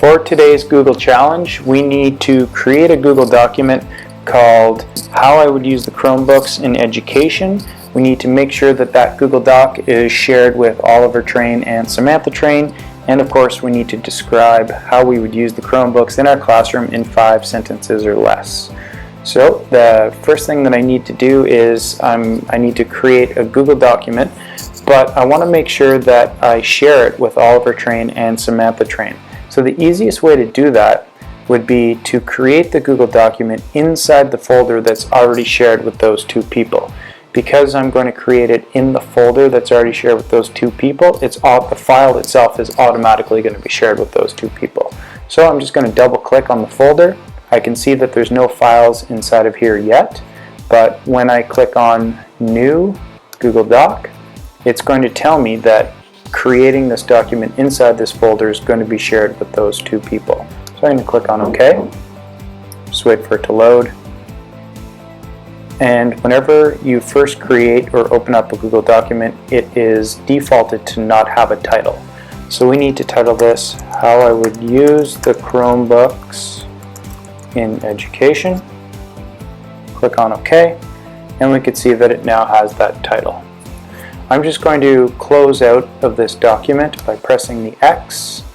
For today's Google Challenge, we need to create a Google document called How I Would Use the Chromebooks in Education. We need to make sure that that Google Doc is shared with Oliver Train and Samantha Train, and of course we need to describe how we would use the Chromebooks in our classroom in 5 sentences or less. So the first thing that I need to do is I need to create a Google document, but I want to make sure that I share it with Oliver Train and Samantha Train. So the easiest way to do that would be to create the Google document inside the folder that's already shared with those 2 people. Because I'm going to create it in the folder that's already shared with those 2 people, the file itself is automatically going to be shared with those 2 people. So I'm just going to double click on the folder. I can see that there's no files inside of here yet, but when I click on New Google Doc, it's going to tell me that creating this document inside this folder is going to be shared with those 2 people. So I'm going to click on OK. Just wait for it to load. And whenever you first create or open up a Google document, it is defaulted to not have a title. So we need to title this How I Would Use the Chromebooks in Education. Click on OK, and we can see that it now has that title. I'm just going to close out of this document by pressing the X,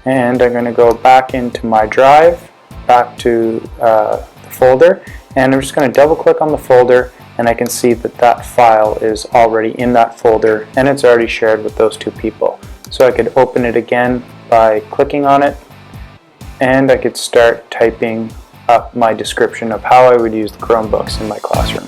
and I'm going to go back into my drive, back to the folder, and I'm just going to double click on the folder, and I can see that that file is already in that folder and it's already shared with those 2 people. So I could open it again by clicking on it, and I could start typing up my description of how I would use the Chromebooks in my classroom.